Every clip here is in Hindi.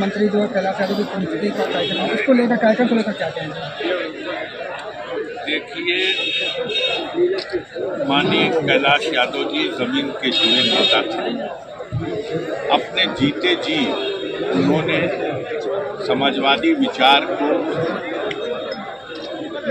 मंत्री जो कैलाश यादव की पुण्यतिथि का कार्यक्रम है, उसको लेकर कार्यक्रम को लेकर क्या कहेंगे? देखिए, माननीय कैलाश यादव जी जमीन के जुड़े नेता थे। अपने जीते जी उन्होंने समाजवादी विचार को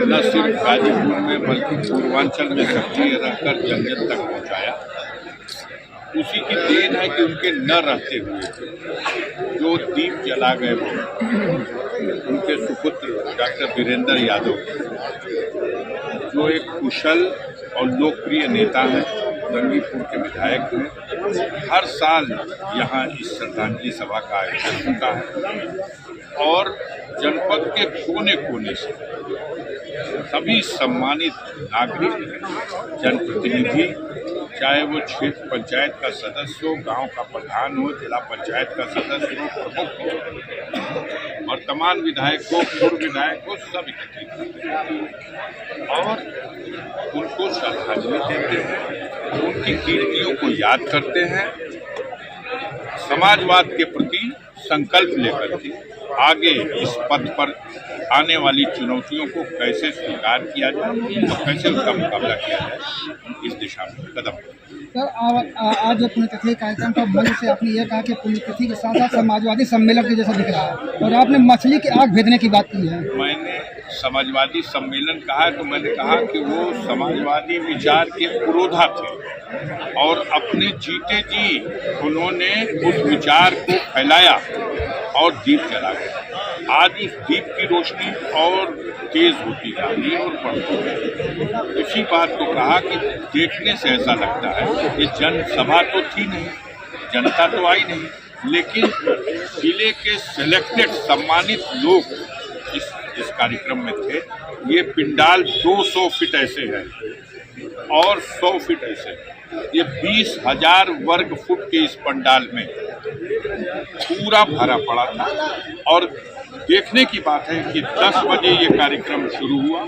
न सिर्फ गाजीपुर में बल्कि पूर्वांचल में सक्रिय रहकर जन जन तक पहुंचाया। उसी की देन है कि उनके न रहते हुए जो दीप जला गए वो उनके सुपुत्र डॉक्टर वीरेंद्र यादव, जो एक कुशल और लोकप्रिय नेता हैं, गंगीपुर के विधायक हैं। हर साल यहाँ इस श्रद्धांजलि सभा का आयोजन होता है और जनपद के कोने कोने से सभी सम्मानित नागरिक, जनप्रतिनिधि, चाहे वो क्षेत्र पंचायत का सदस्य हो, गांव का प्रधान हो, जिला पंचायत का सदस्य हो, प्रमुख हो, वर्तमान विधायक हो, पूर्व विधायक हो, सब एकत्रित होते हैं और उनको श्रद्धांजलि देते हैं, उनकी कीर्तियों को याद करते हैं, समाजवाद के प्रति संकल्प लेकर के आगे इस पथ पर आने वाली चुनौतियों को कैसे स्वीकार किया जाए और कैसे उसका मुकाबला किया जाए, इस दिशा में कदम। सर, आज जो पुण्यतिथि कार्यक्रम का मंच से आपने ये कहा कि पुण्यतिथि के साथ साथ समाजवादी सम्मेलन के जैसा दिख रहा है और आपने मछली की आग भेजने की बात की है। मैंने समाजवादी सम्मेलन कहा तो मैंने कहा कि वो समाजवादी विचार के पुरोधा थे और अपने जीते जी उन्होंने उस विचार को फैलाया और दीप जला गया। आज उस दीप की रोशनी और तेज होती जा रही है और बढ़ती है। इसी बात को कहा कि देखने से ऐसा लगता है कि जनसभा तो थी नहीं, जनता तो आई नहीं, लेकिन जिले के सिलेक्टेड सम्मानित लोग इस कार्यक्रम में थे। ये पिंडाल 200 फीट ऐसे है और 100 फीट ऐसे है। ये 20,000 वर्ग फुट के इस पंडाल में पूरा भरा पड़ा था और देखने की बात है कि 10 बजे ये कार्यक्रम शुरू हुआ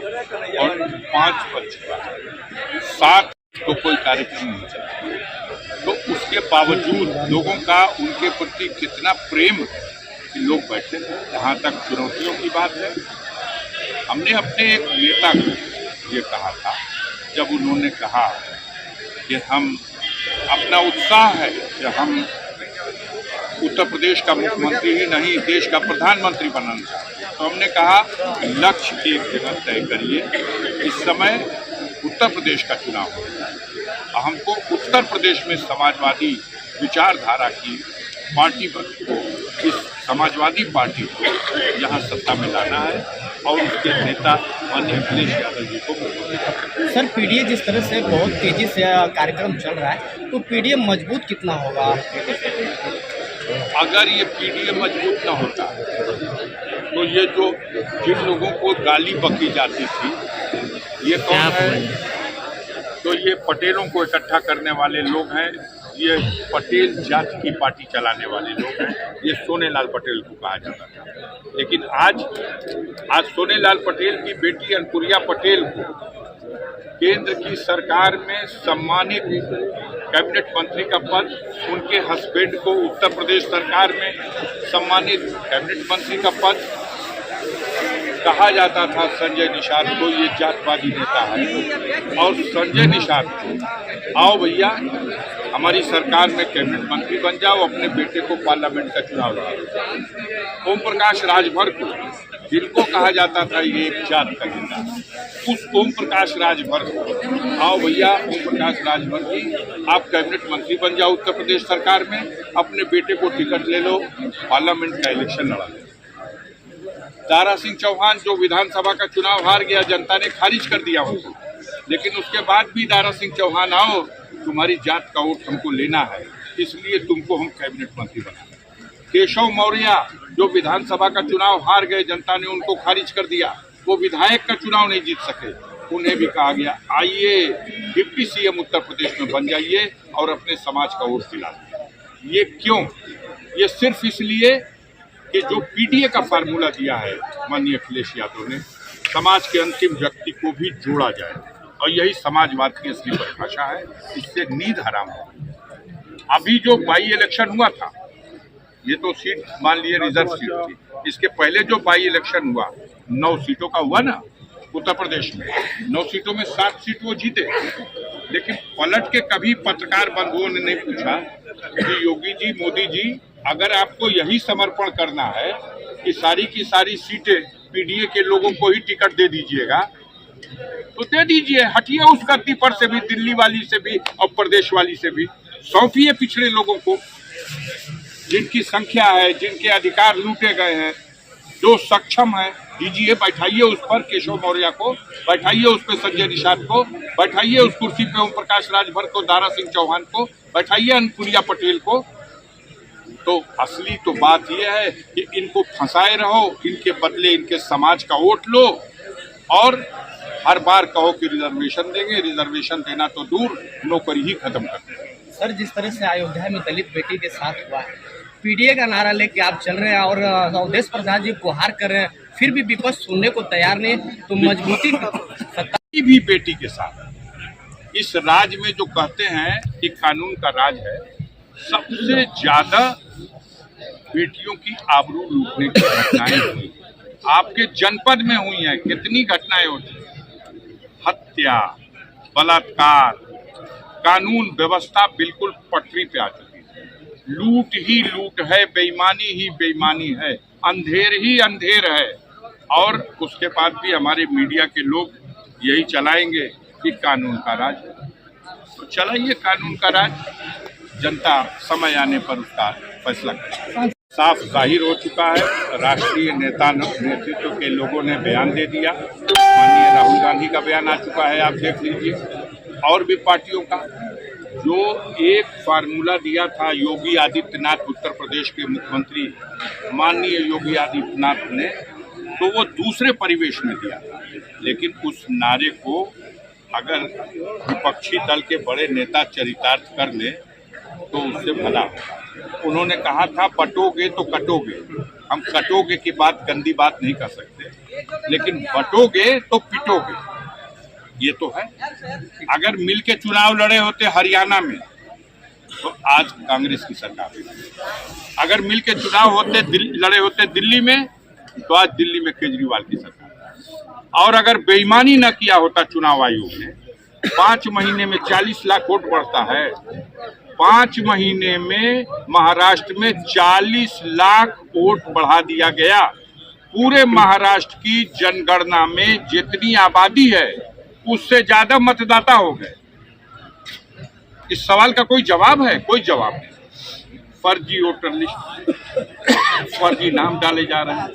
और 5 बज चुका है, 7 तो कोई कार्यक्रम नहीं चला। तो उसके बावजूद लोगों का उनके प्रति कितना प्रेम कि लोग बैठे थे। जहाँ तक चुनौतियों की बात है, हमने अपने एक नेता को ये कहा था जब उन्होंने कहा कि हम अपना उत्साह है कि हम उत्तर प्रदेश का मुख्यमंत्री ही नहीं देश का प्रधानमंत्री बनाना चाहते हैं, तो हमने कहा लक्ष्य एक जगह तय करिए। इस समय उत्तर प्रदेश का चुनाव हो रहा है, हमको उत्तर प्रदेश में समाजवादी विचारधारा की पार्टी को, इस समाजवादी पार्टी को यहाँ सत्ता में लाना है और उसके नेता माननीय अखिलेश यादव जी को। सर, पीडीए जिस तरह से बहुत तेजी से कार्यक्रम चल रहा है, तो पीडीए मजबूत कितना होगा? अगर ये पीडीए मजबूत न होता तो ये जो जिन लोगों को गाली बकी जाती थी, ये कौन है? तो ये पटेलों को इकट्ठा करने वाले लोग हैं, ये पटेल जाति की पार्टी चलाने वाले लोग हैं। ये सोनेलाल पटेल को कहा जाता था, लेकिन आज सोनेलाल पटेल की बेटी अनुप्रिया पटेल को केंद्र की सरकार में सम्मानित कैबिनेट मंत्री का पद, उनके हस्बैंड को उत्तर प्रदेश सरकार में सम्मानित कैबिनेट मंत्री का पद। कहा जाता था संजय निषाद को ये जातवादी नेता है और संजय निषाद को आओ भैया हमारी सरकार में कैबिनेट मंत्री बन जाओ, अपने बेटे को पार्लियामेंट का चुनाव लड़ाओ। ओम प्रकाश राजभर को, जिनको कहा जाता था ये एक जात का नेता, उस ओम प्रकाश राजभर को आओ भैया ओम प्रकाश राजभर जी आप कैबिनेट मंत्री बन जाओ उत्तर प्रदेश सरकार में, अपने बेटे को टिकट ले लो, पार्लियामेंट का इलेक्शन लड़ा लो। दारा सिंह चौहान जो विधानसभा का चुनाव हार गया, जनता ने खारिज कर दिया उनको, लेकिन उसके बाद भी दारा सिंह चौहान आओ तुम्हारी जात का वोट हमको लेना है, इसलिए तुमको हम कैबिनेट मंत्री बनाए। केशव मौर्य जो विधानसभा का चुनाव हार गए, जनता ने उनको खारिज कर दिया, वो विधायक का चुनाव नहीं जीत सके, उन्हें भी कहा गया आइए डिप्टी सीएम उत्तर प्रदेश में बन जाइए और अपने समाज का वोट दिला। ये क्यों? ये सिर्फ इसलिए कि जो पीडीए का फार्मूला दिया है माननीय अखिलेश यादव ने, समाज के अंतिम व्यक्ति को भी जोड़ा जाए और यही समाजवाद की असली परिभाषा है। इससे नींद हराम हो। अभी जो बाई इलेक्शन हुआ था, ये तो सीट मान लिए रिजर्व सीट थी। इसके पहले जो बाई इलेक्शन हुआ 9 सीटों का हुआ ना उत्तर प्रदेश में, 9 सीटों में 7 सीट वो जीते। लेकिन पलट के कभी पत्रकार बंधुओं ने नहीं पूछा कि योगी जी, मोदी जी, अगर आपको यही समर्पण करना है कि सारी की सारी सीटें पीडीए के लोगों को ही टिकट दे दीजिएगा तो दे दीजिए, हटिए उस गद्दी पर से भी, दिल्ली वाली से भी और प्रदेश वाली से भी, सौंपिए पिछड़े लोगों को, जिनकी संख्या है, जिनके अधिकार लूटे गए हैं, जो सक्षम है, दीजिए, बैठाइए उस पर केशव मौर्य को, बैठाइए उस पर संजय निषाद को, बैठाइए उस कुर्सी पे ओम प्रकाश राजभर को, दारा सिंह चौहान को, बैठाइए अनुप्रिया पटेल को। तो असली तो बात यह है कि इनको फंसाए रहो, इनके बदले इनके समाज का वोट लो और हर बार कहो कि रिजर्वेशन देंगे, रिजर्वेशन देना तो दूर, नौकरी ही खत्म कर देंगे। सर, जिस तरह से अयोध्या में दलित बेटी के साथ हुआ है, पीडीए का नारा लेके आप चल रहे हैं और अवधेश प्रसाद जी गुहार कर रहे हैं, फिर भी विपक्ष सुनने को तैयार नहीं, तो मजबूती सत्ता भी बेटी के साथ इस राज में जो कहते हैं कि कानून का राज है, सबसे ज्यादा बेटियों की आबरू लूटने की घटनाएं हुई आपके जनपद में हुई हैं। कितनी घटनाएं होती, हत्या, बलात्कार, कानून व्यवस्था बिल्कुल पटरी पे आ चुकी है। लूट ही लूट है, बेईमानी ही बेईमानी है, अंधेर ही अंधेर है। और उसके बाद भी हमारे मीडिया के लोग यही चलाएंगे कि कानून का राज है। तो चलाइए कानून का राज, जनता समय आने पर उसका फैसला करेगी। साफ जाहिर हो चुका है, राष्ट्रीय नेतृत्व के लोगों ने बयान दे दिया। माननीय राहुल गांधी का बयान आ चुका है, आप देख लीजिए, और भी पार्टियों का। जो एक फार्मूला दिया था योगी आदित्यनाथ, उत्तर प्रदेश के मुख्यमंत्री माननीय योगी आदित्यनाथ ने, तो वो दूसरे परिवेश में दिया था। लेकिन उस नारे को अगर विपक्षी दल के बड़े नेता चरितार्थ कर ले तो उससे भला होगा। उन्होंने कहा था बटोगे तो कटोगे। हम कटोगे की बात, गंदी बात नहीं कर सकते, लेकिन बटोगे तो पिटोगे, ये तो है। अगर मिल के चुनाव लड़े होते हरियाणा में तो आज कांग्रेस की सरकार है। अगर मिल के चुनाव लड़े होते दिल्ली में तो आज दिल्ली में केजरीवाल की सरकार। और अगर बेईमानी न किया होता चुनाव आयोग ने, 5 महीने में 40 लाख वोट बढ़ता है, 5 महीने में महाराष्ट्र में 40 लाख वोट बढ़ा दिया गया। पूरे महाराष्ट्र की जनगणना में जितनी आबादी है उससे ज्यादा मतदाता हो गए। इस सवाल का कोई जवाब है? कोई जवाब नहीं। फर्जी वोटर लिस्ट, फर्जी नाम डाले जा रहे हैं,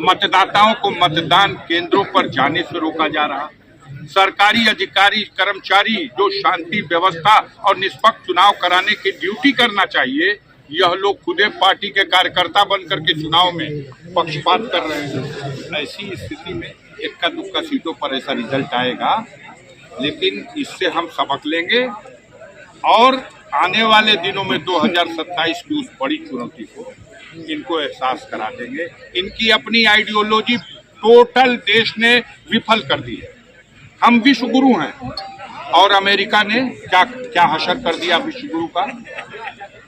मतदाताओं को मतदान केंद्रों पर जाने से रोका जा रहा। सरकारी अधिकारी कर्मचारी जो शांति व्यवस्था और निष्पक्ष चुनाव कराने की ड्यूटी करना चाहिए, यह लोग खुदे पार्टी के कार्यकर्ता बनकर के चुनाव में पक्षपात कर रहे हैं। ऐसी स्थिति में इक्का दुक्का सीटों पर ऐसा रिजल्ट आएगा, लेकिन इससे हम सबक लेंगे और आने वाले दिनों में 2027 की उस बड़ी चुनौती को इनको एहसास करा देंगे। इनकी अपनी आइडियोलॉजी टोटल देश ने विफल कर दी है। हम विश्व गुरु हैं और अमेरिका ने क्या हशर कर दिया विश्व गुरु का।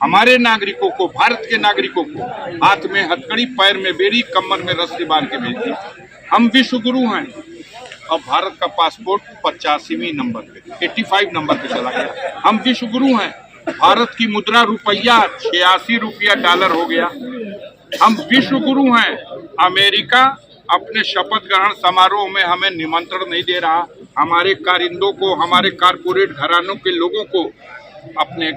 हमारे नागरिकों को, भारत के नागरिकों को हाथ में हथकड़ी, पैर में बेड़ी, कमर में रस्सी बांध के भेज दी। हम विश्व गुरु हैं और भारत का पासपोर्ट 85वें नंबर पे, 85 नंबर पे चला गया। हम विश्व गुरु हैं, भारत की मुद्रा रुपया 86 रुपया डॉलर हो गया। हम विश्व गुरु हैं, अमेरिका अपने शपथ ग्रहण समारोह में हमें निमंत्रण नहीं दे रहा। हमारे कारिंदों को, हमारे कारपोरेट घरानों के लोगों को अपने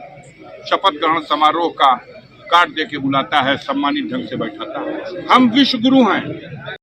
शपथ ग्रहण समारोह का कार्ड दे के बुलाता है, सम्मानित ढंग से बैठाता है। हम विश्व गुरु हैं